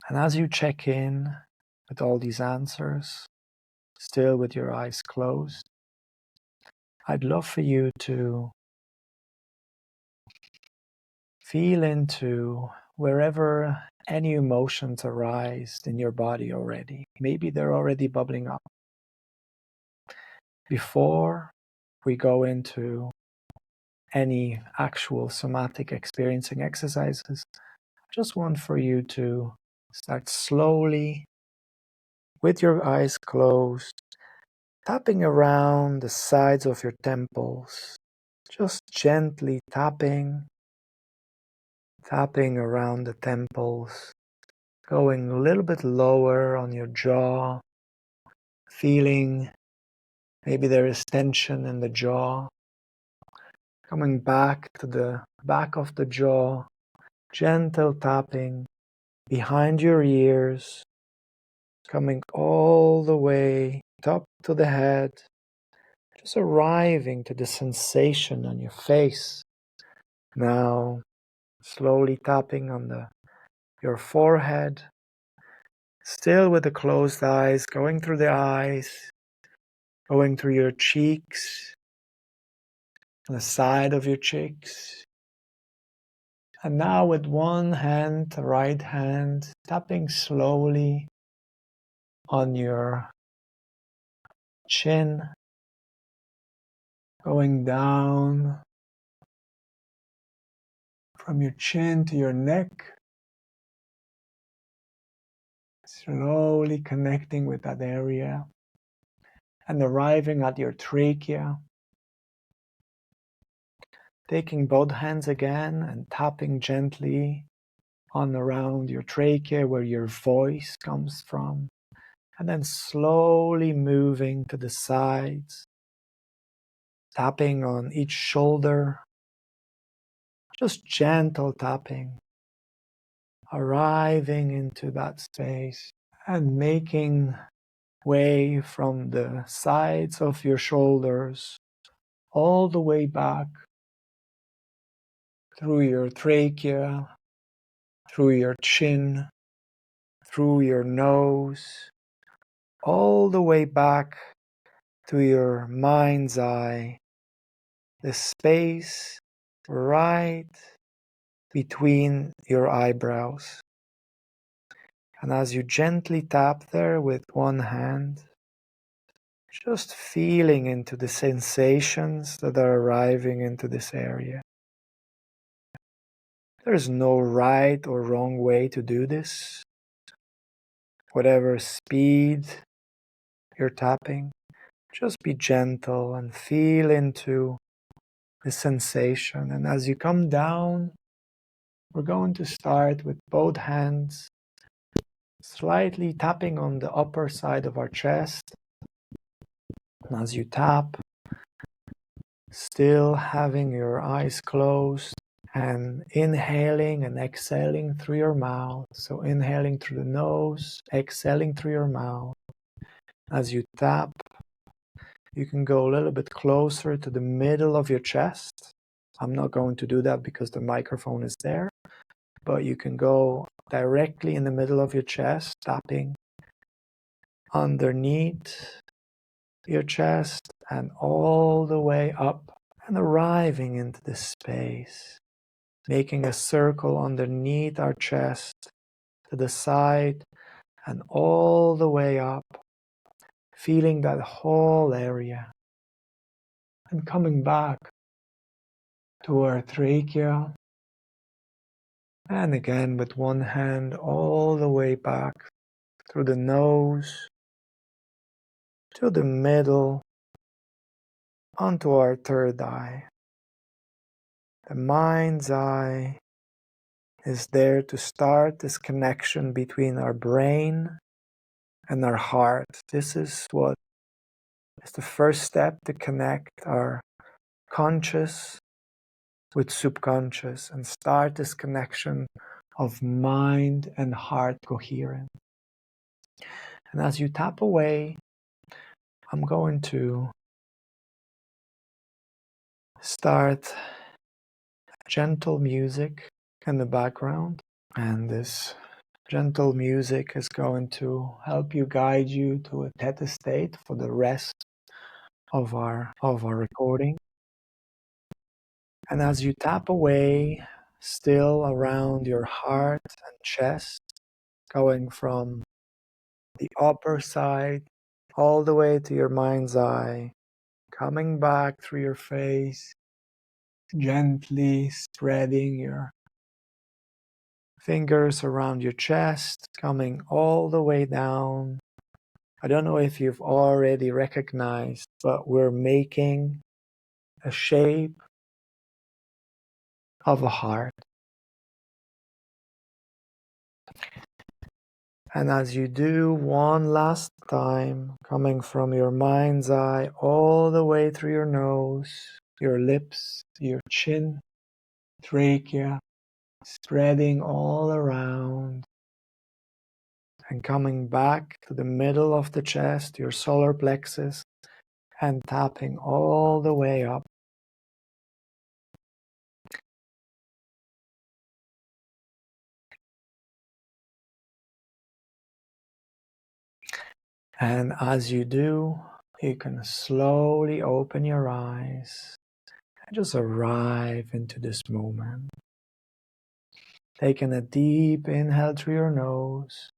And as you check in with all these answers, still with your eyes closed, I'd love for you to feel into wherever any emotions arise in your body already. Maybe they're already bubbling up. Before we go into any actual somatic experiencing exercises, I just want for you to start slowly, with your eyes closed, tapping around the sides of your temples, just gently tapping around the temples, going a little bit lower on your jaw, feeling maybe there is tension in the jaw, coming back to the back of the jaw, gentle tapping behind your ears, coming all the way up to the head, just arriving to the sensation on your face. Now, slowly tapping on your forehead, still with the closed eyes, going through the eyes, going through your cheeks, on the side of your cheeks. And now with one hand, the right hand, tapping slowly on your chin, going down from your chin to your neck, slowly connecting with that area and arriving at your trachea. Taking both hands again and tapping gently on around your trachea where your voice comes from, and then slowly moving to the sides, tapping on each shoulder, just gentle tapping, arriving into that space and making way from the sides of your shoulders all the way back through your trachea, through your chin, through your nose, all the way back to your mind's eye, the space right between your eyebrows. And as you gently tap there with one hand, just feeling into the sensations that are arriving into this area. There's no right or wrong way to do this. Whatever speed you're tapping, just be gentle and feel into the sensation. And as you come down, we're going to start with both hands slightly tapping on the upper side of our chest. And as you tap, still having your eyes closed and inhaling and exhaling through your mouth. So inhaling through the nose, exhaling through your mouth. As you tap, you can go a little bit closer to the middle of your chest. I'm not going to do that because the microphone is there, but you can go directly in the middle of your chest, tapping underneath your chest and all the way up and arriving into this space, making a circle underneath our chest to the side and all the way up, feeling that whole area and coming back to our trachea. And again with one hand all the way back through the nose to the middle onto our third eye. The mind's eye is there to start this connection between our brain and our heart. This is what is the first step to connect our conscious with subconscious and start this connection of mind and heart coherent. And as you tap away, I'm going to start gentle music in the background, and this Gentle music is going to help you guide you to a theta state for the rest of our recording. And as you tap away, still around your heart and chest, going from the upper side all the way to your mind's eye, coming back through your face, gently spreading your fingers around your chest, coming all the way down. I don't know if you've already recognized, but we're making a shape of a heart. And as you do one last time, coming from your mind's eye all the way through your nose, your lips, your chin, trachea, spreading all around, and coming back to the middle of the chest, your solar plexus, and tapping all the way up. And as you do, you can slowly open your eyes and just arrive into this moment. Taking a deep inhale through your nose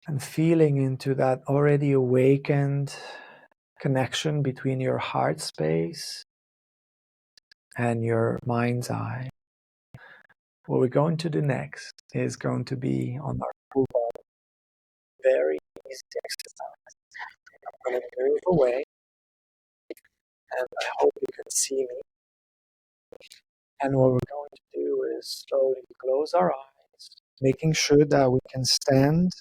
and feeling into that already awakened connection between your heart space and your mind's eye. What we're going to do next is going to be on our full body. Very easy exercise. I'm going to move away, and I hope you can see me. And what we're going to do is slowly close our eyes, making sure that we can stand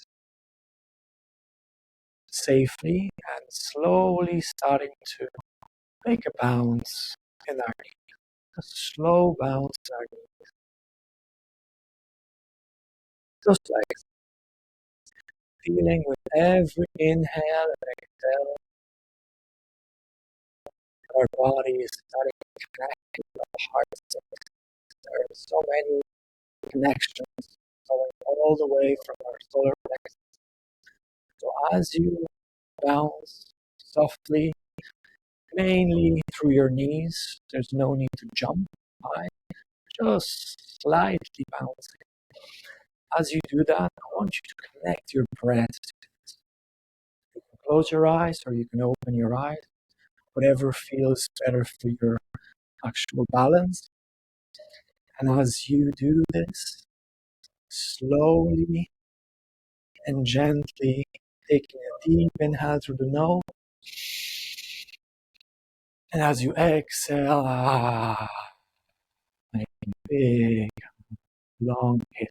safely and slowly starting to make a bounce in our knee. A slow bounce in our knee. Just like feeling with every inhale and exhale, our body is starting to connect with our heart. There are so many connections going all the way from our solar plexus. So as you bounce softly, mainly through your knees, there's no need to jump high, just slightly bouncing. As you do that, I want you to connect your breath to it. You can close your eyes or you can open your eyes, whatever feels better for your actual balance. And as you do this, slowly and gently taking a deep inhale through the nose, and as you exhale, make a big, long hit.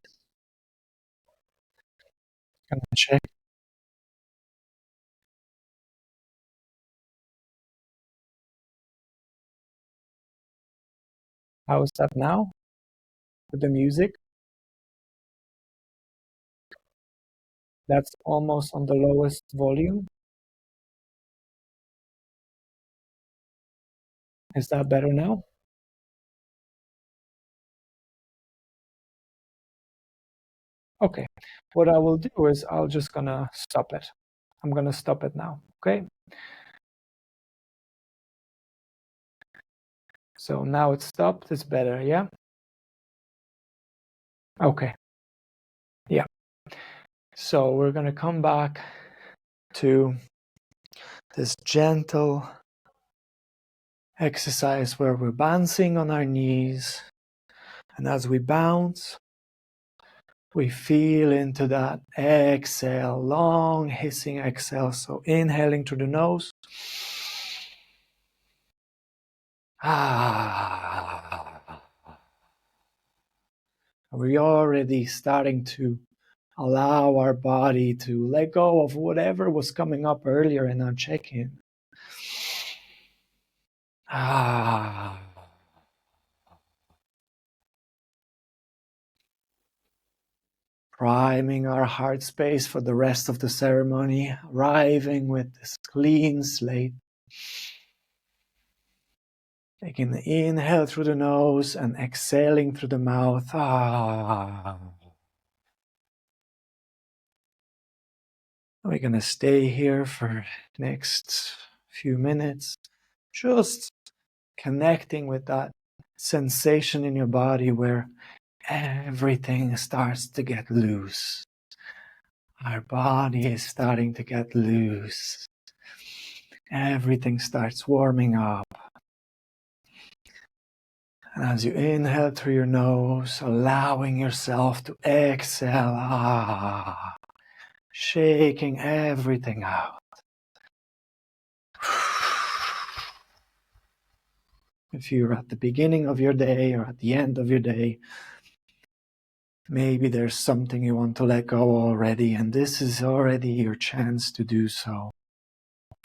Gonna check. How is that now with the music? That's almost on the lowest volume. Is that better now? Okay. What I will do is I'll just gonna stop it. I'm gonna stop it now. Okay. So now it's stopped. It's better. Yeah. Okay. Yeah. So we're gonna come back to this gentle exercise where we're bouncing on our knees. And as we bounce, we feel into that exhale, long hissing exhale. So inhaling through the nose. We're already starting to allow our body to let go of whatever was coming up earlier in our check-in. Priming our heart space for the rest of the ceremony, arriving with this clean slate. Taking the inhale through the nose and exhaling through the mouth. We're going to stay here for the next few minutes, just connecting with that sensation in your body where everything starts to get loose. Our body is starting to get loose. Everything starts warming up. And as you inhale through your nose, allowing yourself to exhale, shaking everything out. If you're at the beginning of your day or at the end of your day, maybe there's something you want to let go already, and this is already your chance to do so.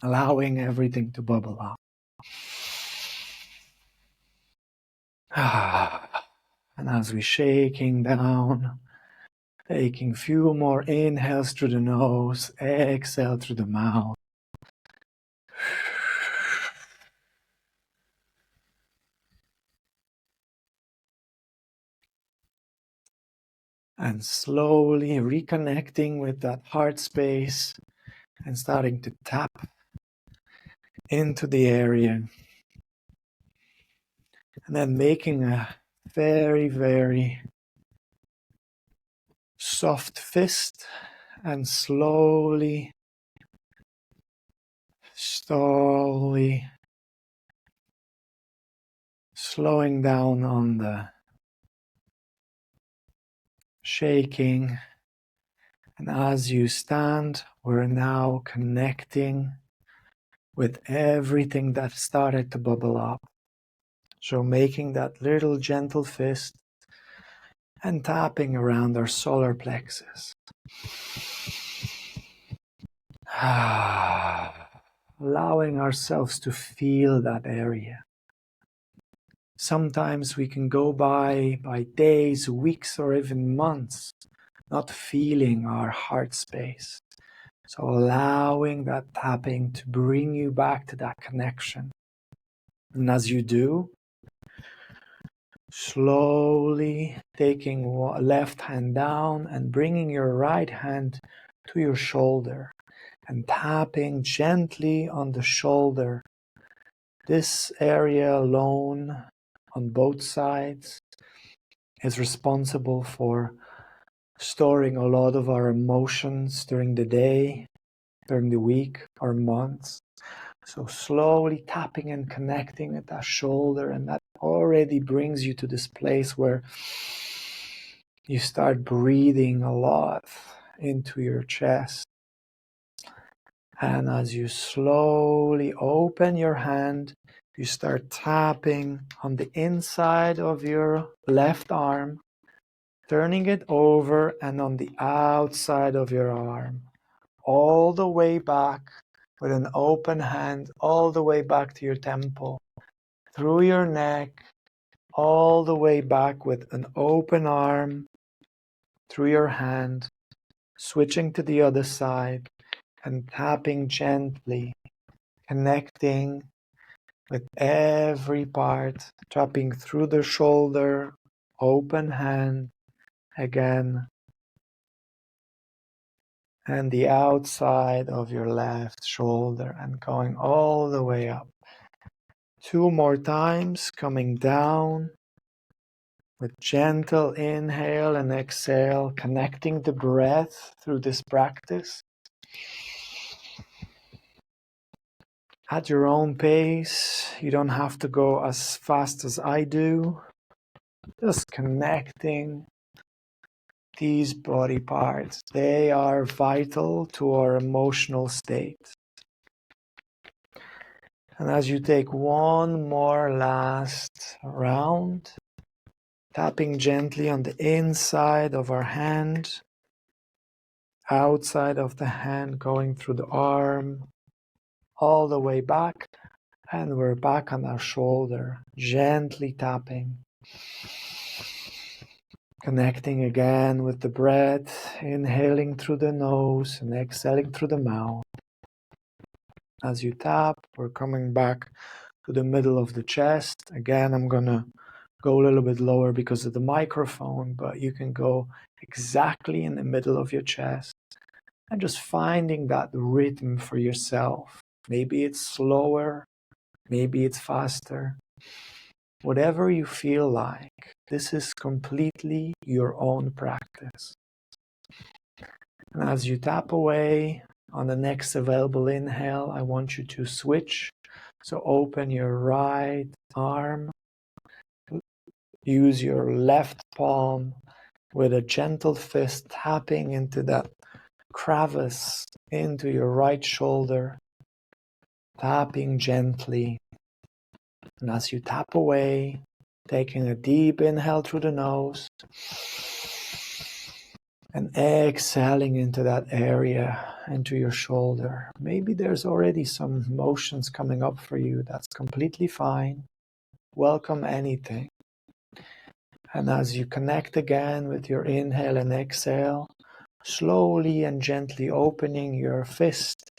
Allowing everything to bubble up. And as we're shaking down, taking a few more inhales through the nose, exhale through the mouth. And slowly reconnecting with that heart space and starting to tap into the area. And then making a very, very soft fist and slowly slowing down on the shaking. And as you stand, we're now connecting with everything that started to bubble up. So making that little gentle fist and tapping around our solar plexus. Allowing ourselves to feel that area. Sometimes we can go by days, weeks, or even months not feeling our heart space. So allowing that tapping to bring you back to that connection. And as you do, slowly taking left hand down and bringing your right hand to your shoulder and tapping gently on the shoulder. This area alone on both sides is responsible for storing a lot of our emotions during the day, during the week or months. So slowly tapping and connecting with that shoulder, and that already brings you to this place where you start breathing a lot into your chest. And as you slowly open your hand, you start tapping on the inside of your left arm, turning it over, and on the outside of your arm, all the way back with an open hand, all the way back to your temple, through your neck, all the way back with an open arm, through your hand, switching to the other side, and tapping gently, connecting with every part, tapping through the shoulder, open hand, again, and the outside of your left shoulder, and going all the way up. 2 more times, coming down with gentle inhale and exhale, connecting the breath through this practice. At your own pace, you don't have to go as fast as I do. Just connecting these body parts. They are vital to our emotional state. And as you take one more last round, tapping gently on the inside of our hand, outside of the hand, going through the arm, all the way back, and we're back on our shoulder, gently tapping. Connecting again with the breath, inhaling through the nose and exhaling through the mouth. As you tap, we're coming back to the middle of the chest. Again, I'm going to go a little bit lower because of the microphone, but you can go exactly in the middle of your chest and just finding that rhythm for yourself. Maybe it's slower, maybe it's faster. Whatever you feel like, this is completely your own practice. And as you tap away on the next available inhale, I want you to switch. So open your right arm, use your left palm with a gentle fist tapping into that crevice into your right shoulder, tapping gently. And as you tap away, taking a deep inhale through the nose and exhaling into that area, into your shoulder. Maybe there's already some emotions coming up for you. That's completely fine. Welcome anything. And as you connect again with your inhale and exhale, slowly and gently opening your fist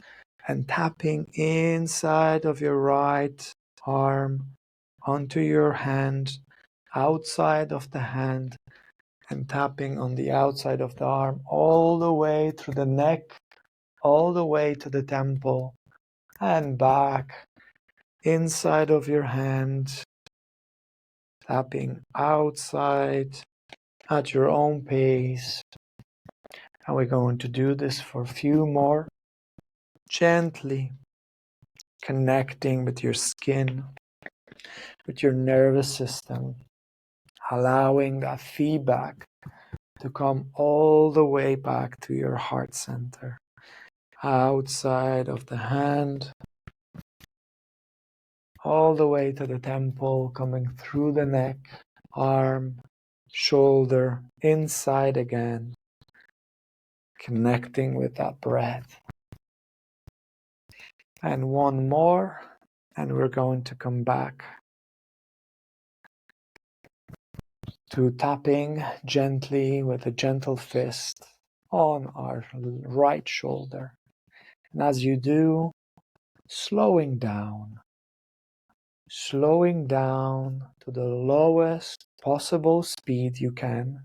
and tapping inside of your right arm onto your hand, outside of the hand, and tapping on the outside of the arm all the way through the neck, all the way to the temple, and back inside of your hand, tapping outside at your own pace. And we're going to do this for a few more, gently connecting with your skin, with your nervous system, allowing that feedback to come all the way back to your heart center, outside of the hand, all the way to the temple, coming through the neck, arm, shoulder, inside again, connecting with that breath. And one more, and we're going to come back to tapping gently with a gentle fist on our right shoulder. And as you do, slowing down to the lowest possible speed you can.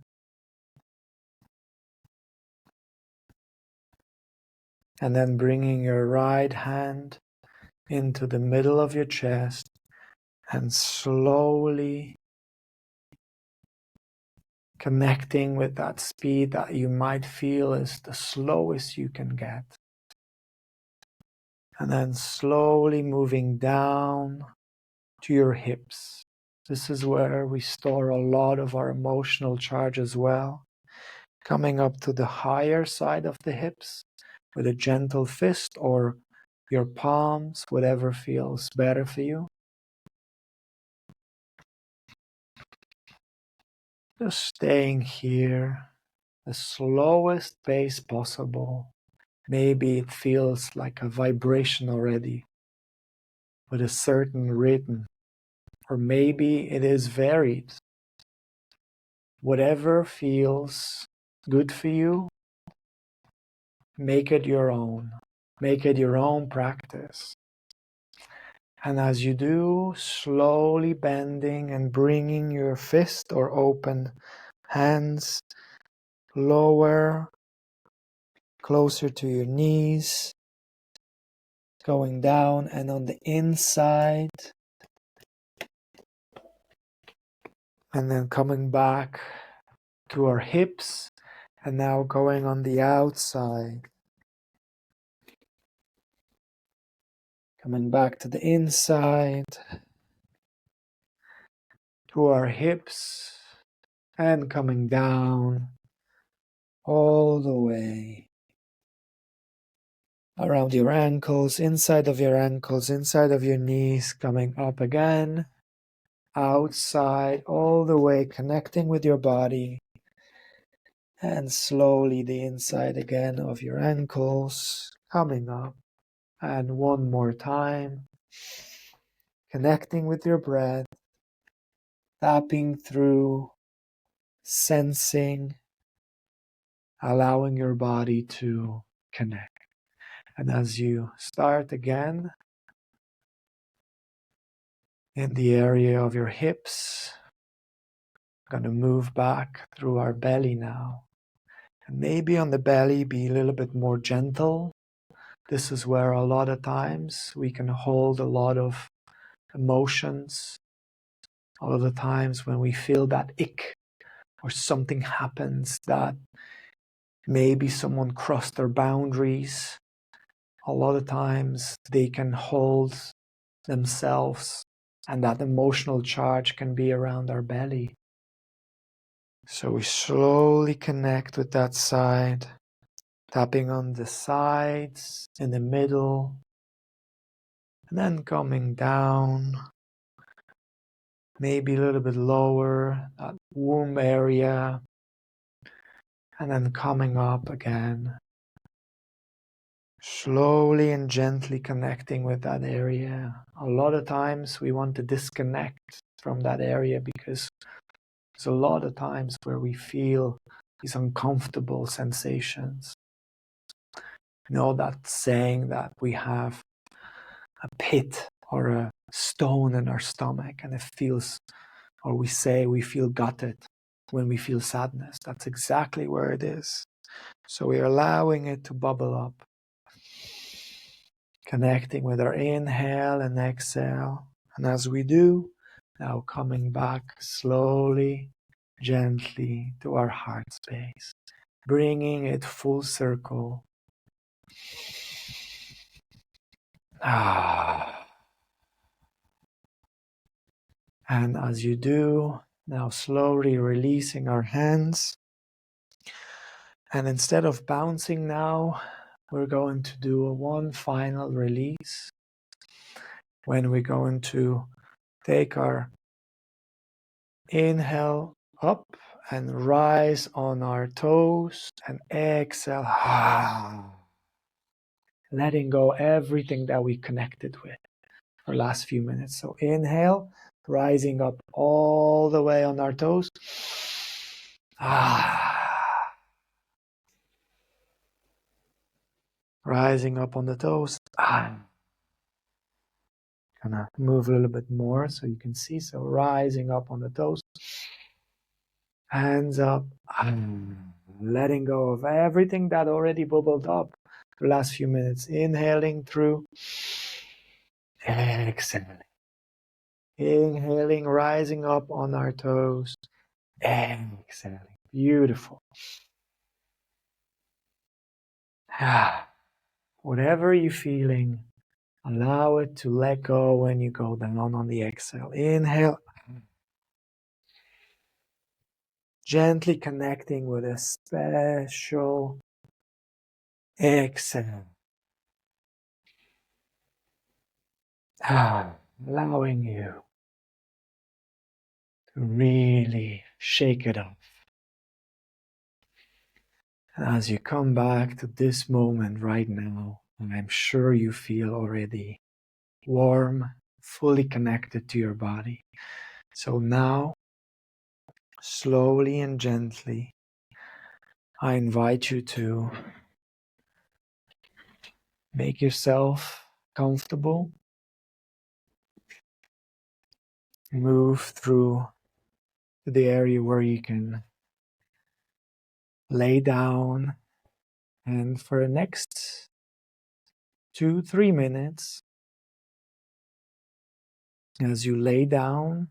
And then bringing your right hand into the middle of your chest and slowly connecting with that speed that you might feel is the slowest you can get. And then slowly moving down to your hips. This is where we store a lot of our emotional charge as well. Coming up to the higher side of the hips with a gentle fist or your palms, whatever feels better for you. Just staying here, the slowest pace possible. Maybe it feels like a vibration already with a certain rhythm, or maybe it is varied. Whatever feels good for you, make it your own. Make it your own practice. And as you do, slowly bending and bringing your fist or open hands lower, closer to your knees, going down and on the inside, and then coming back to our hips, and now going on the outside. Coming back to the inside, to our hips, and coming down all the way around your ankles, inside of your ankles, inside of your knees, coming up again, outside, all the way, connecting with your body, and slowly the inside again of your ankles, coming up, and one more time, connecting with your breath, tapping through, sensing, allowing your body to connect. And as you start again, in the area of your hips. Going to move back through our belly now. And maybe on the belly, be a little bit more gentle. This is where a lot of times we can hold a lot of emotions. A lot of times when we feel that ick or something happens that maybe someone crossed their boundaries, a lot of times they can hold themselves and that emotional charge can be around our belly. So we slowly connect with that side, tapping on the sides, in the middle, and then coming down, maybe a little bit lower, that womb area, and then coming up again, slowly and gently connecting with that area. A lot of times we want to disconnect from that area because there's a lot of times where we feel these uncomfortable sensations. You know that saying that we have a pit or a stone in our stomach and it feels, or we say we feel gutted when we feel sadness. That's exactly where it is. So we're allowing it to bubble up, connecting with our inhale and exhale. And as we do, now coming back slowly, gently to our heart space, bringing it full circle. And as you do, now slowly releasing our hands. And instead of bouncing now, we're going to do one final release when we're going to take our inhale up and rise on our toes and exhale, letting go everything that we connected with for the last few minutes. So inhale, rising up all the way on our toes. Rising up on the toes. Gonna move a little bit more so you can see. So rising up on the toes. Hands up. Letting go of everything that already bubbled up the last few minutes. Inhaling through. Exhaling. Inhaling, rising up on our toes. Exhaling. Beautiful. Whatever you're feeling, allow it to let go when you go down on the exhale. Inhale. Gently connecting with a special exhale. Allowing you to really shake it off. And as you come back to this moment right now, I'm sure you feel already warm, fully connected to your body. So now, slowly and gently, I invite you to make yourself comfortable. Move through the area where you can lay down, and for the next 2-3 minutes, as you lay down,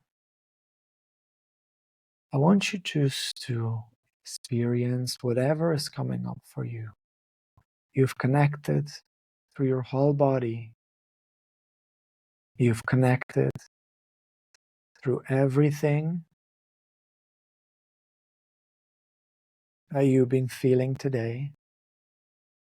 I want you just to experience whatever is coming up for you. You've connected through your whole body. You've connected through everything that you've been feeling today.